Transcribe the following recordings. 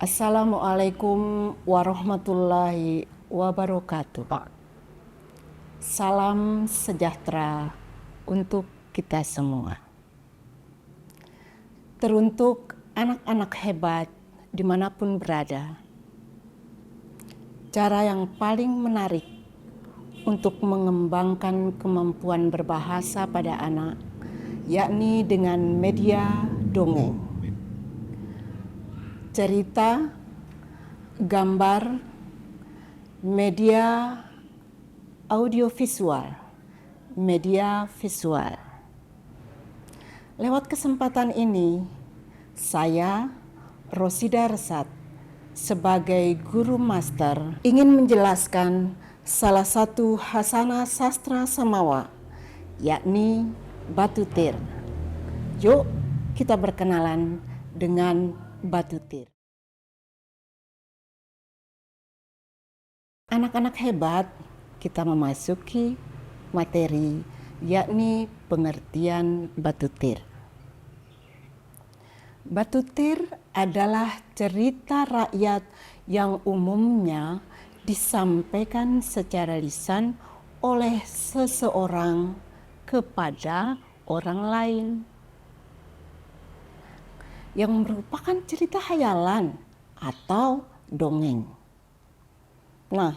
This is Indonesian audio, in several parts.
Assalamualaikum warahmatullahi wabarakatuh. Salam sejahtera untuk kita semua. Teruntuk anak-anak hebat dimanapun berada, cara yang paling menarik untuk mengembangkan kemampuan berbahasa pada anak, yakni dengan media dongeng. Cerita, gambar, media audiovisual, media visual. Lewat kesempatan ini, saya, Rosida Resat, sebagai guru master, ingin menjelaskan salah satu hasana sastra Samawa, yakni batutir. Yuk kita berkenalan dengan batutir. Anak-anak hebat, kita memasuki materi, yakni pengertian batutir. Batutir adalah cerita rakyat yang umumnya disampaikan secara lisan oleh seseorang kepada orang lain, yang merupakan cerita hayalan atau dongeng. Nah,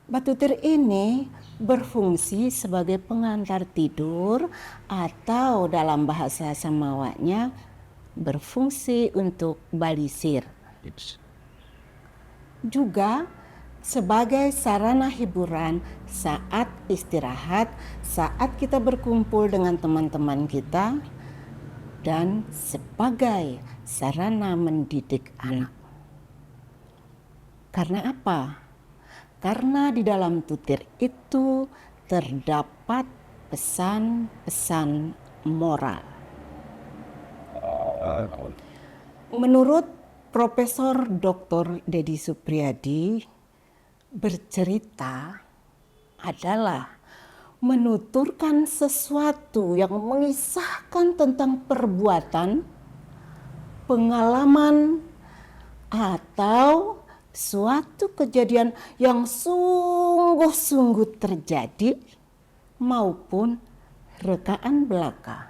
batutir ini berfungsi sebagai pengantar tidur atau dalam bahasa Samawanya berfungsi untuk balisir. Juga sebagai sarana hiburan saat istirahat, saat kita berkumpul dengan teman-teman kita, dan sebagai sarana mendidik anak. Karena apa? Karena di dalam tutir itu terdapat pesan-pesan moral. Menurut Profesor Dr. Dedi Supriyadi, bercerita adalah menuturkan sesuatu yang mengisahkan tentang perbuatan, pengalaman, atau suatu kejadian yang sungguh-sungguh terjadi maupun rekaan belaka.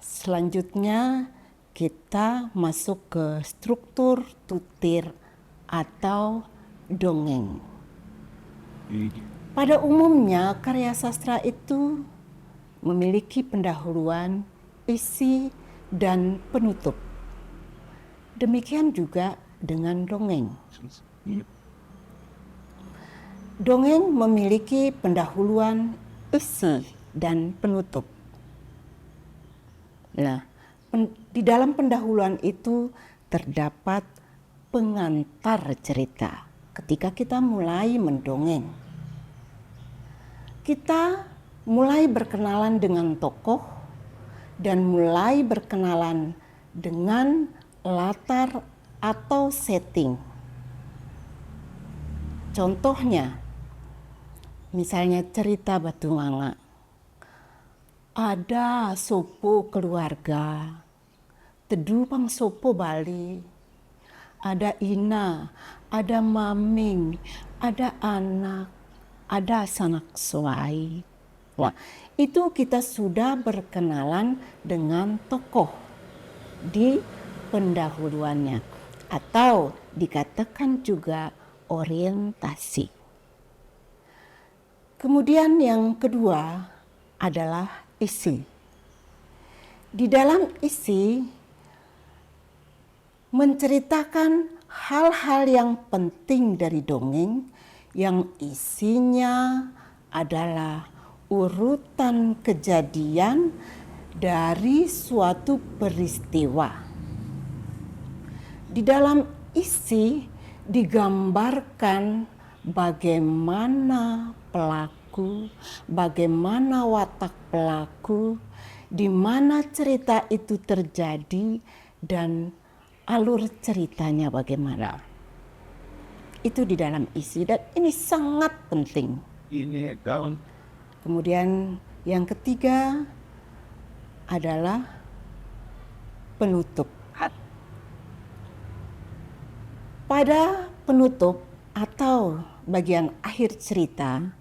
Selanjutnya kita masuk ke struktur tutir atau dongeng. Pada umumnya, karya sastra itu memiliki pendahuluan, isi, dan penutup. Demikian juga dengan dongeng. Dongeng memiliki pendahuluan, isi, dan penutup. Nah, di dalam pendahuluan itu terdapat pengantar cerita. Ketika kita mulai mendongeng, kita mulai berkenalan dengan tokoh dan mulai berkenalan dengan latar atau setting. Contohnya, misalnya cerita Batu Manga. Ada sopo keluarga, tedu pang sopo Bali. Ada Ina, ada Maming, ada anak, ada sanak suai. Wah, itu kita sudah berkenalan dengan tokoh di pendahuluannya, atau dikatakan juga orientasi. Kemudian yang kedua adalah isi. Di dalam isi menceritakan hal-hal yang penting dari dongeng yang isinya adalah urutan kejadian dari suatu peristiwa. Di dalam isi digambarkan bagaimana pelaku, bagaimana watak pelaku, di mana cerita itu terjadi, dan alur ceritanya bagaimana. Itu di dalam isi, dan ini sangat penting. Kemudian yang ketiga adalah penutup. Pada penutup atau bagian akhir cerita,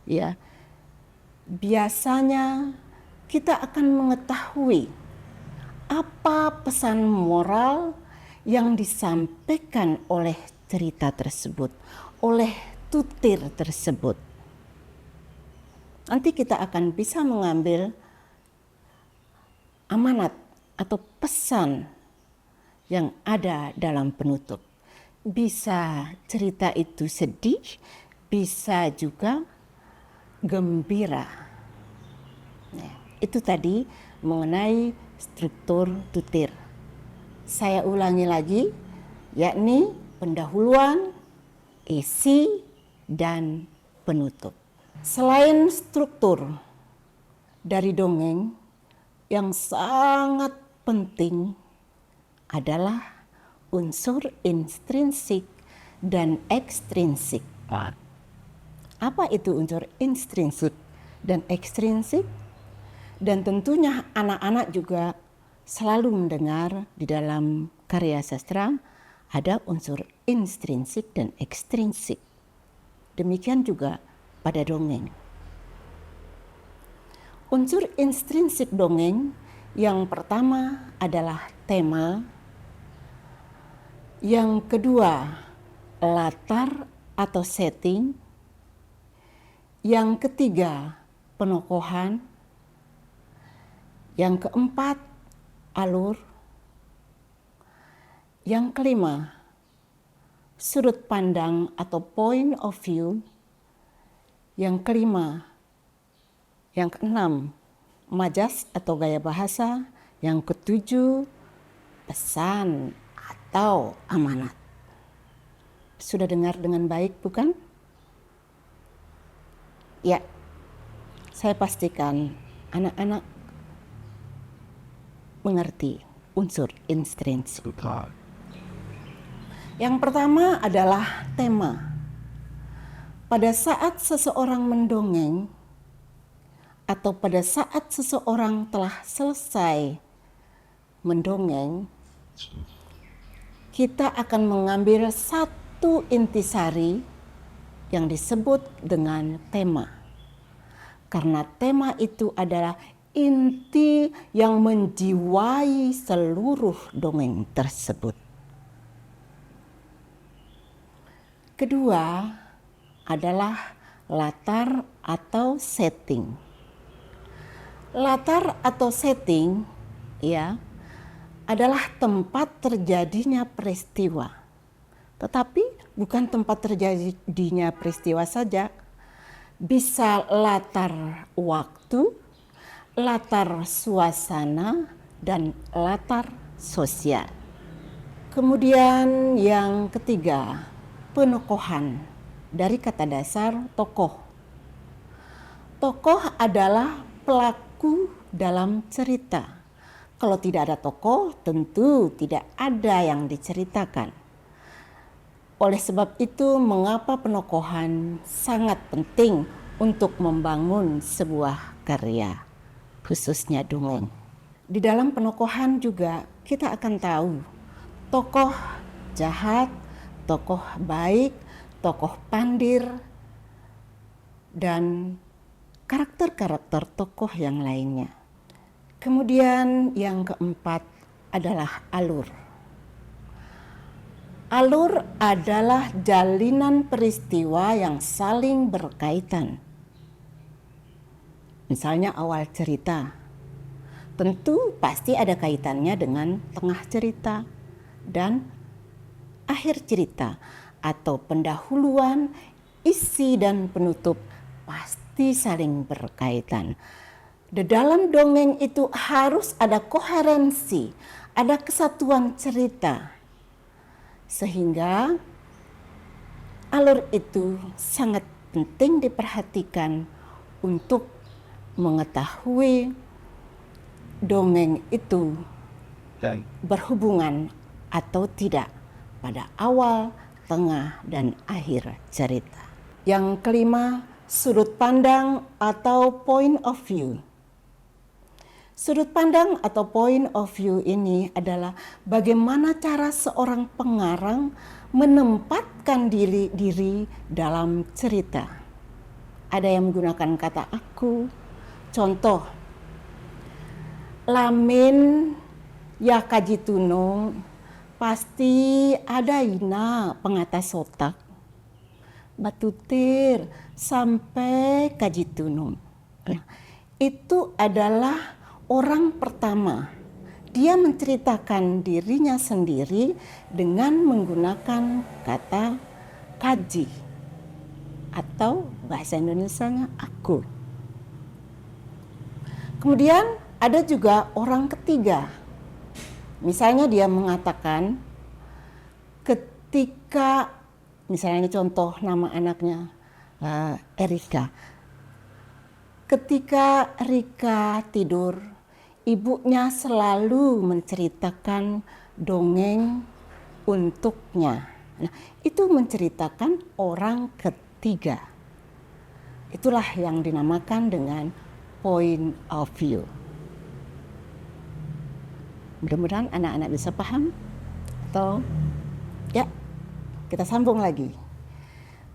ya, biasanya kita akan mengetahui apa pesan moral yang disampaikan oleh cerita tersebut, oleh tutir tersebut. Nanti kita akan bisa mengambil amanat atau pesan yang ada dalam penutup. Bisa cerita itu sedih, bisa juga gembira. Nah, itu tadi mengenai struktur tutir. Saya ulangi lagi, yakni pendahuluan, isi, dan penutup. Selain struktur dari dongeng, yang sangat penting adalah unsur intrinsik dan ekstrinsik. Apa itu unsur intrinsik dan ekstrinsik? Dan tentunya anak-anak juga selalu mendengar di dalam karya sastra ada unsur intrinsik dan ekstrinsik. Demikian juga pada dongeng. Unsur intrinsik dongeng yang pertama adalah tema, yang kedua latar atau setting, yang ketiga penokohan, yang keempat alur, yang kelima sudut pandang atau point of view, yang kelima, yang keenam majas atau gaya bahasa, yang ketujuh pesan atau amanat. Sudah dengar dengan baik, bukan? Ya, saya pastikan anak-anak mengerti unsur intrinsik. Yang pertama adalah tema. Pada saat seseorang mendongeng atau pada saat seseorang telah selesai mendongeng, kita akan mengambil satu intisari yang disebut dengan tema. Karena tema itu adalah inti yang menjiwai seluruh dongeng tersebut. Kedua adalah latar atau setting. Latar atau setting, ya, adalah tempat terjadinya peristiwa. Tetapi bukan tempat terjadinya peristiwa saja. Bisa latar waktu, latar suasana, dan latar sosial. Kemudian yang ketiga, penokohan dari kata dasar tokoh. Tokoh adalah pelaku dalam cerita. Kalau tidak ada tokoh, tentu tidak ada yang diceritakan. Oleh sebab itu, mengapa penokohan sangat penting untuk membangun sebuah karya, khususnya dongeng. Di dalam penokohan juga kita akan tahu tokoh jahat, tokoh baik, tokoh pandir, dan karakter-karakter tokoh yang lainnya. Kemudian yang keempat adalah alur. Alur adalah jalinan peristiwa yang saling berkaitan. Misalnya awal cerita, tentu pasti ada kaitannya dengan tengah cerita dan akhir cerita, atau pendahuluan, isi, dan penutup pasti saling berkaitan. Di dalam dongeng itu harus ada koherensi, ada kesatuan cerita. Sehingga alur itu sangat penting diperhatikan untuk mengetahui dongeng itu berhubungan atau tidak pada awal, tengah, dan akhir cerita. Yang kelima, sudut pandang atau point of view. Sudut pandang atau point of view ini adalah bagaimana cara seorang pengarang menempatkan diri dalam cerita. Ada yang menggunakan kata aku. Contoh, lamin ya kaji tunung pasti ada ina pengatas otak. Batutir sampai kaji tunung. Itu adalah orang pertama, dia menceritakan dirinya sendiri dengan menggunakan kata kaji atau bahasa Indonesianya aku. Kemudian ada juga orang ketiga. Misalnya dia mengatakan ketika, misalnya contoh nama anaknya Erika. Ketika Rika tidur, ibunya selalu menceritakan dongeng untuknya. Nah, itu menceritakan orang ketiga. Itulah yang dinamakan dengan point of view. Mudah-mudahan anak-anak bisa paham. Atau ya, kita sambung lagi.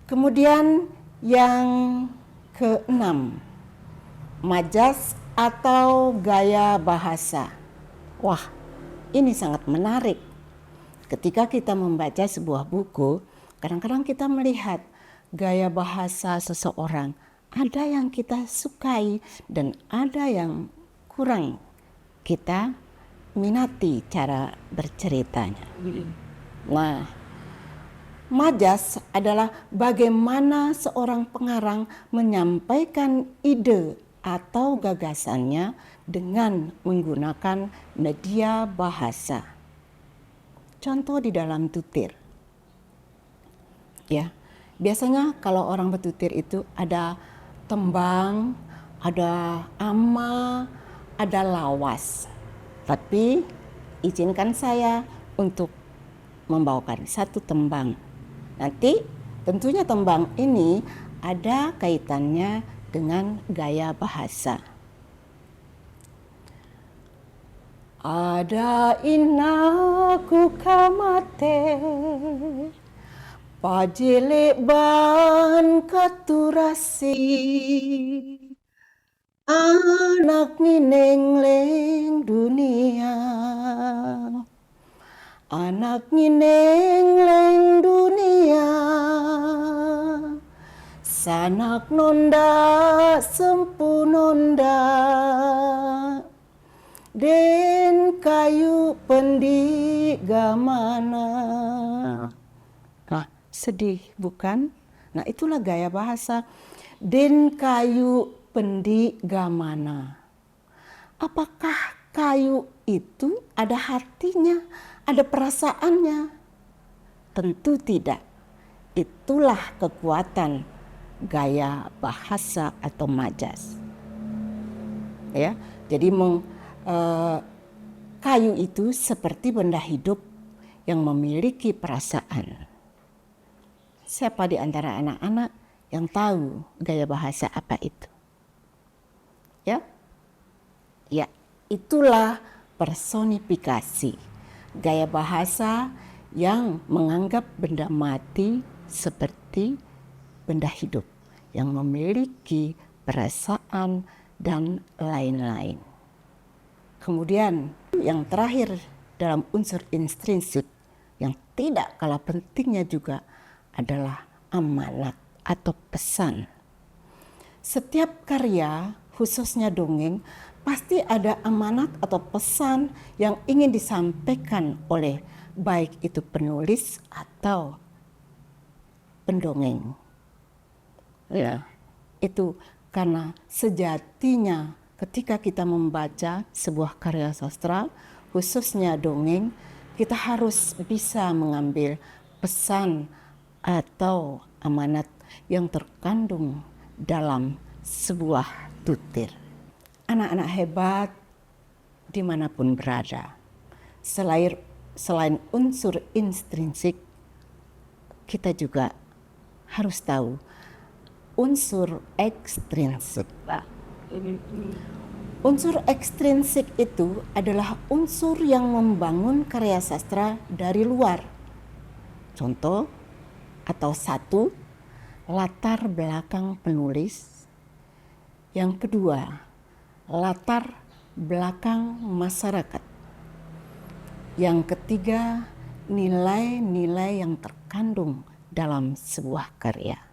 Kemudian yang keenam, majas atau gaya bahasa. Wah, ini sangat menarik. Ketika kita membaca sebuah buku, kadang-kadang kita melihat gaya bahasa seseorang. Ada yang kita sukai dan ada yang kurang kita minati cara berceritanya. Nah, majas adalah bagaimana seorang pengarang menyampaikan ide atau gagasannya dengan menggunakan media bahasa. Contoh di dalam tutur. Ya, biasanya kalau orang bertutur itu ada tembang, ada ama, ada lawas. Tapi izinkan saya untuk membawakan satu tembang. Nanti tentunya tembang ini ada kaitannya dengan gaya bahasa. Ada inaku kamate pajele ban katurasi anak ngineng dunia, anak ngineng dunia, sanak nonda sempunonda, den kayu pendigamana. Nah, sedih bukan? Nah, itulah gaya bahasa. Den kayu pendigamana. Apakah kayu itu ada hatinya, ada perasaannya? Tentu tidak. Itulah kekuatan gaya bahasa atau majas. Ya, jadi kayu itu seperti benda hidup yang memiliki perasaan. Siapa di antara anak-anak yang tahu gaya bahasa apa itu? Ya, ya, itulah personifikasi gaya bahasa yang menganggap benda mati seperti benda hidup yang memiliki perasaan dan lain-lain. Kemudian yang terakhir dalam unsur intrinsik yang tidak kalah pentingnya juga adalah amanat atau pesan. Setiap karya, khususnya dongeng, pasti ada amanat atau pesan yang ingin disampaikan oleh baik itu penulis atau pendongeng. Ya, itu karena sejatinya ketika kita membaca sebuah karya sastra, khususnya dongeng, kita harus bisa mengambil pesan atau amanat yang terkandung dalam sebuah tutur. Anak-anak hebat dimanapun berada, selain unsur intrinsik, kita juga harus tahu unsur ekstrinsik. Unsur ekstrinsik itu adalah unsur yang membangun karya sastra dari luar. Contoh atau satu, latar belakang penulis. Yang kedua, latar belakang masyarakat. Yang ketiga, nilai-nilai yang terkandung dalam sebuah karya.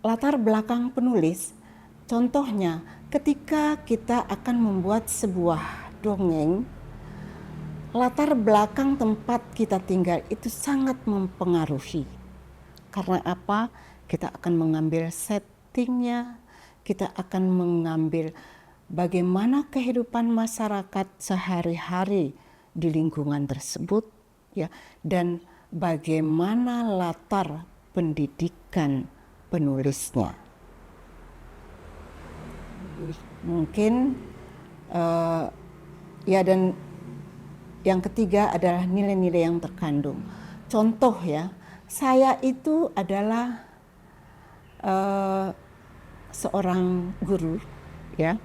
Latar belakang penulis, contohnya ketika kita akan membuat sebuah dongeng, latar belakang tempat kita tinggal itu sangat mempengaruhi. Karena apa? Kita akan mengambil settingnya, kita akan mengambil bagaimana kehidupan masyarakat sehari-hari di lingkungan tersebut, ya, dan bagaimana latar pendidikan penulisnya. Mungkin ya, dan yang ketiga adalah nilai-nilai yang terkandung. Contoh ya, saya itu adalah seorang guru, ya,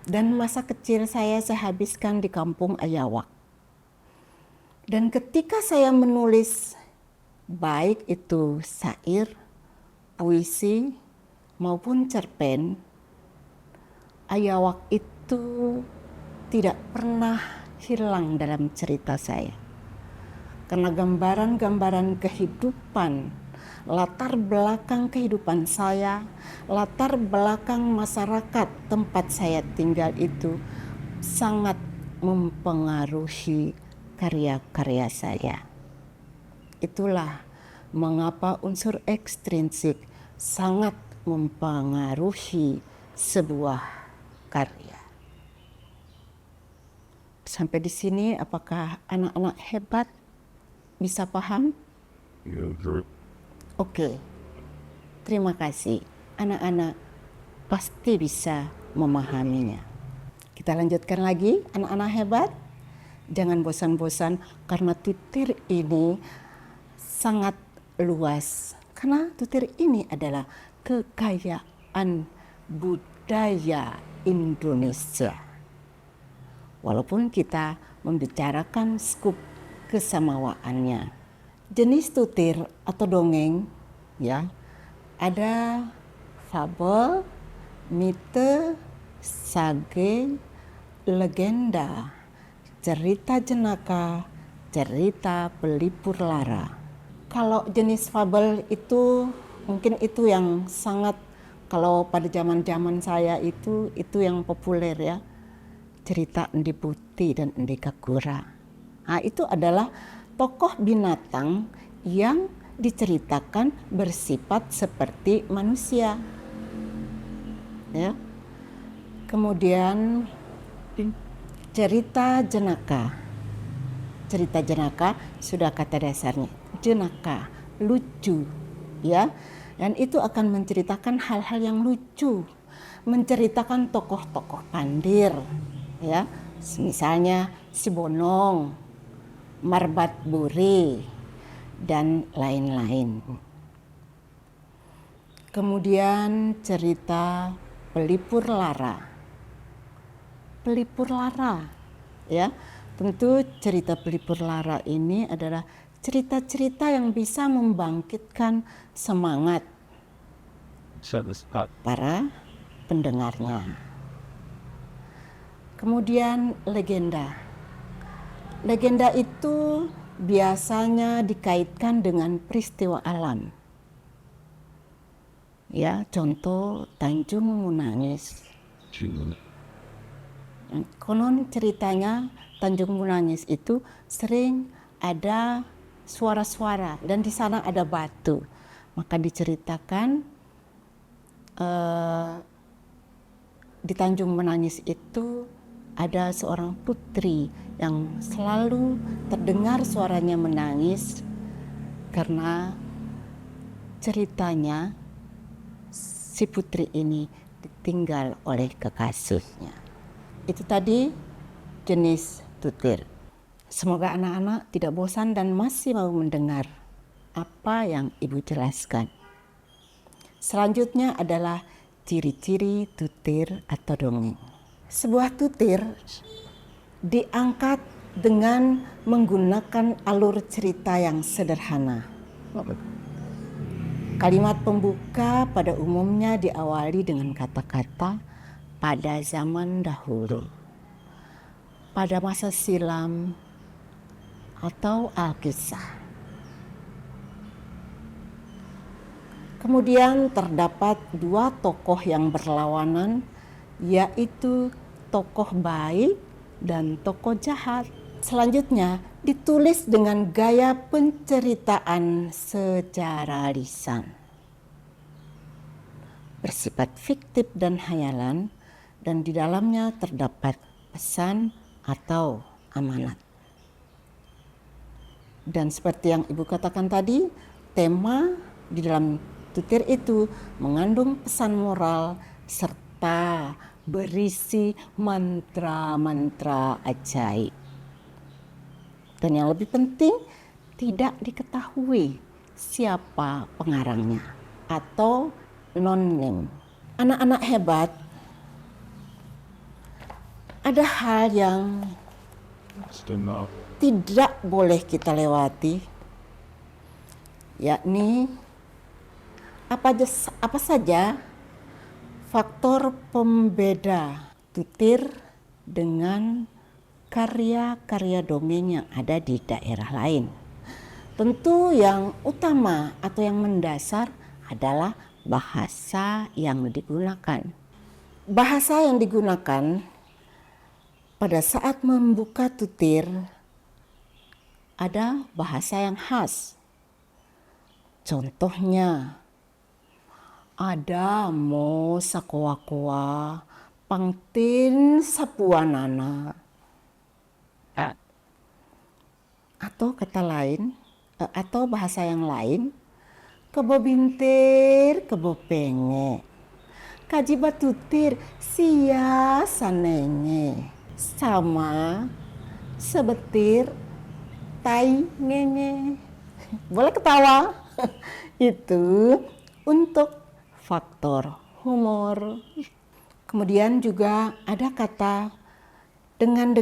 dan masa kecil saya habiskan di kampung Ayawak. Dan ketika saya menulis baik itu syair, puisi maupun cerpen, Ayawak itu tidak pernah hilang dalam cerita saya. Karena gambaran-gambaran kehidupan, latar belakang kehidupan saya, latar belakang masyarakat tempat saya tinggal itu sangat mempengaruhi karya-karya saya. Itulah mengapa unsur ekstrinsik sangat mempengaruhi sebuah karya. Sampai di sini apakah anak-anak hebat bisa paham? Oke. Terima kasih. Anak-anak pasti bisa memahaminya. Kita lanjutkan lagi, anak-anak hebat. Jangan bosan-bosan karena tutur ini sangat luas. Karena tutur ini adalah kekayaan budaya Indonesia. Walaupun kita membicarakan skup kesamawaannya. Jenis tutur atau dongeng, ya, ada fabel, mite, sage, legenda, cerita jenaka, cerita pelipur lara. Kalau jenis fabel itu mungkin itu yang sangat, kalau pada zaman-zaman saya itu yang populer ya. Cerita Endi Putih dan Endi Kakura. Nah, itu adalah tokoh binatang yang diceritakan bersifat seperti manusia. Ya. Kemudian cerita jenaka. Cerita jenaka sudah kata dasarnya. Jenaka, lucu, ya. Dan itu akan menceritakan hal-hal yang lucu, menceritakan tokoh-tokoh pandir, ya. Misalnya Si Bonong, Marbat Buri, dan lain-lain. Kemudian cerita pelipur lara. Pelipur lara, ya. Tentu cerita pelipur lara ini adalah cerita-cerita yang bisa membangkitkan semangat para pendengarnya. Kemudian legenda. Legenda itu biasanya dikaitkan dengan peristiwa alam. Ya, contoh Tanjung Munangis. Konon ceritanya Tanjung Munangis itu sering ada suara-suara dan di sana ada batu. Maka diceritakan di Tanjung Munangis itu ada seorang putri yang selalu terdengar suaranya menangis karena ceritanya si putri ini ditinggal oleh kekasihnya. Itu tadi jenis tutur. Semoga anak-anak tidak bosan dan masih mau mendengar apa yang Ibu jelaskan. Selanjutnya adalah ciri-ciri tutir atau dongeng. Sebuah tutir diangkat dengan menggunakan alur cerita yang sederhana. Kalimat pembuka pada umumnya diawali dengan kata-kata pada zaman dahulu, pada masa silam, atau Alkisah. Kemudian terdapat dua tokoh yang berlawanan, yaitu tokoh baik dan tokoh jahat. Selanjutnya ditulis dengan gaya penceritaan secara lisan, bersifat fiktif dan hayalan, dan di dalamnya terdapat pesan atau amanat. Dan seperti yang Ibu katakan tadi, tema di dalam tutir itu mengandung pesan moral serta berisi mantra-mantra ajaib. Dan yang lebih penting, tidak diketahui siapa pengarangnya atau non-name. Anak-anak hebat, ada hal yang tidak boleh kita lewati, yakni apa saja faktor pembeda tutir dengan karya-karya dongeng yang ada di daerah lain. Tentu yang utama atau yang mendasar adalah bahasa yang digunakan. Bahasa yang digunakan pada saat membuka tutir ada bahasa yang khas. Contohnya, ada mo sakoa-koa, pangtin sapuanana. Atau kata lain, atau bahasa yang lain, kebo bintir, kebo penge, kaji batutir, sia sanenge, sama sebetir tai ngenge. Boleh ketawa. Itu untuk faktor humor. Kemudian juga ada kata dengan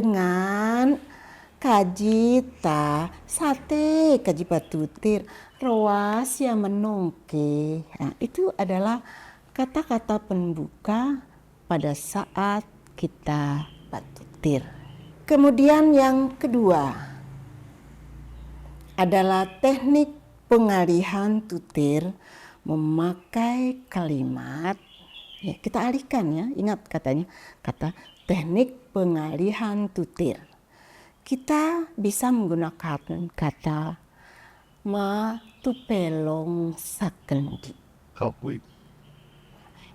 kaji ta sate kaji batutir roas yang menongke. Nah, itu adalah kata-kata pembuka pada saat kita batutir. Kemudian yang kedua adalah teknik pengalihan tutir memakai kalimat. Ya, kita alihkan ya, ingat katanya, kata teknik pengalihan tutir. Kita bisa menggunakan kata ma tupelong sakendi.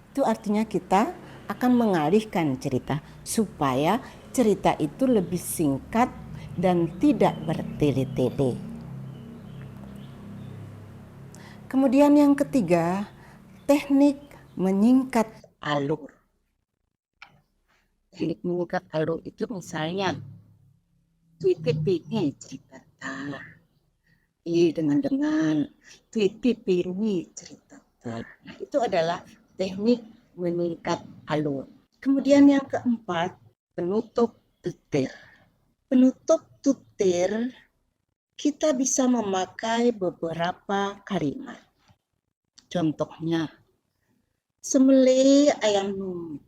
Itu artinya kita akan mengalihkan cerita supaya cerita itu lebih singkat dan tidak bertele-tele. Kemudian yang ketiga, teknik menyingkat alur. Teknik menyingkat alur itu misalnya tweet-tweet cerita dengan tweet-tweet cerita. Itu adalah teknik menyingkat alur. Kemudian yang keempat, penutup tutir. Penutup tutir kita bisa memakai beberapa kalimat. Contohnya, semele ayam nunggu,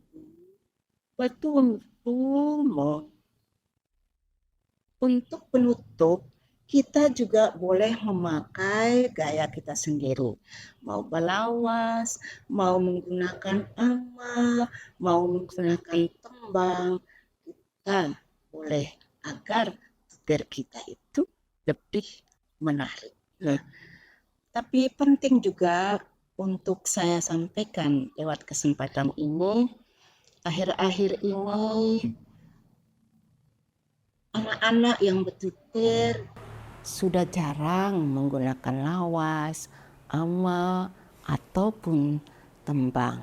batu mo. Untuk penutup, kita juga boleh memakai gaya kita sendiri. Mau balawas, mau menggunakan ama, mau menggunakan tembang, kita boleh agar tutir kita itu lebih menarik. Nah, tapi penting juga untuk saya sampaikan lewat kesempatan ini, akhir-akhir ini anak-anak yang bertutir sudah jarang menggunakan lawas, ama, ataupun tembang.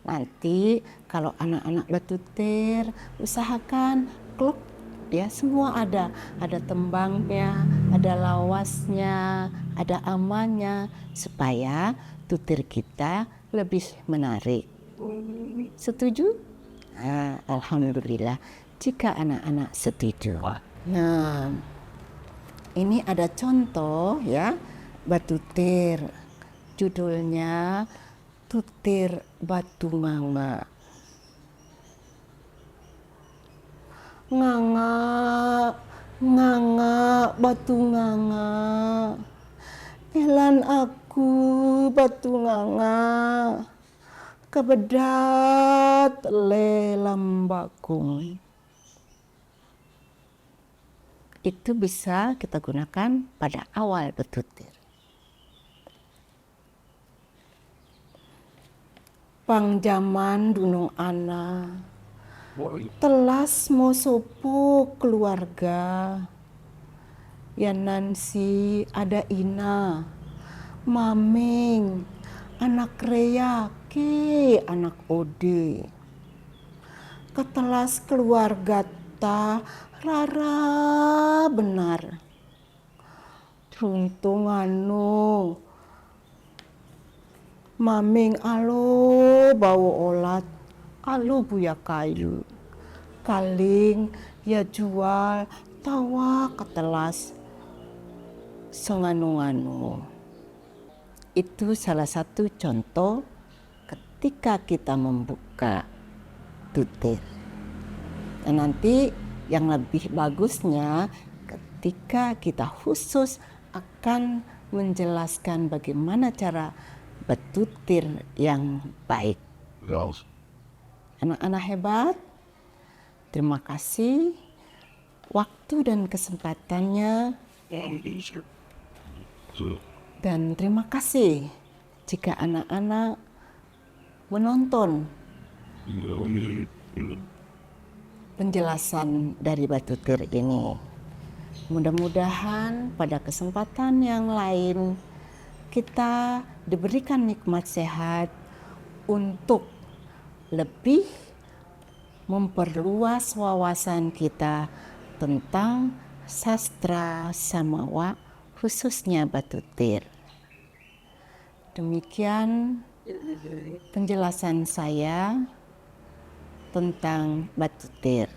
Nanti kalau anak-anak bertutir, usahakan klub ya, semua ada tembangnya, ada lawasnya, ada amanya, supaya tutir kita lebih menarik. Setuju? Alhamdulillah jika anak-anak setuju. Nah, ini ada contoh ya, batutir. Judulnya Tutir Batu Nganga. Nganga, nganga, batu nganga. Elan aku batu nganga. Kebedat lelam bakung. Itu bisa kita gunakan pada awal batutir. Pang zaman dunung ana. Telas mau sopo keluarga. Ya Nancy ada Ina. Maming. Anak Rea ke anak Ode. Ketelas keluarga ta rara benar. Teruntung anu. Maming alo bawa olat. Alo buya kayu. Kaling ya jual tawa ketelas senganu-nganu. Itu salah satu contoh ketika kita membuka tutir. Dan nanti yang lebih bagusnya ketika kita khusus akan menjelaskan bagaimana cara bertutir yang baik. Anak-anak hebat, terima kasih waktu dan kesempatannya. Dan terima kasih jika anak-anak menonton penjelasan dari batutir ini. Mudah-mudahan pada kesempatan yang lain kita diberikan nikmat sehat untuk lebih memperluas wawasan kita tentang sastra Samawa, khususnya batutir. Demikian penjelasan saya tentang batutir.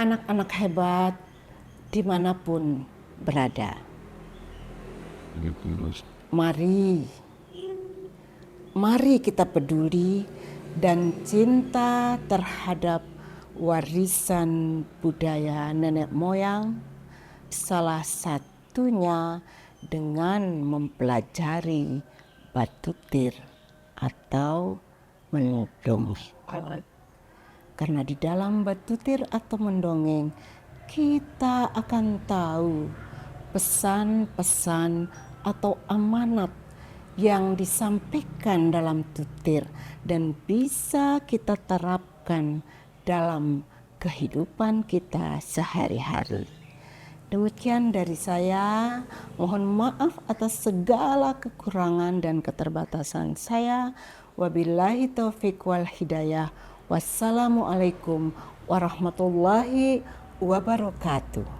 Anak-anak hebat dimanapun berada. Mari kita peduli dan cinta terhadap warisan budaya nenek moyang, salah satunya dengan mempelajari batutir atau mendongeng. Karena di dalam batutir atau mendongeng kita akan tahu pesan-pesan atau amanat yang disampaikan dalam tutir dan bisa kita terapkan dalam kehidupan kita sehari-hari. Demikian dari saya, mohon maaf atas segala kekurangan dan keterbatasan saya. Wabillahi taufiq wal hidayah. Wassalamualaikum warahmatullahi wabarakatuh.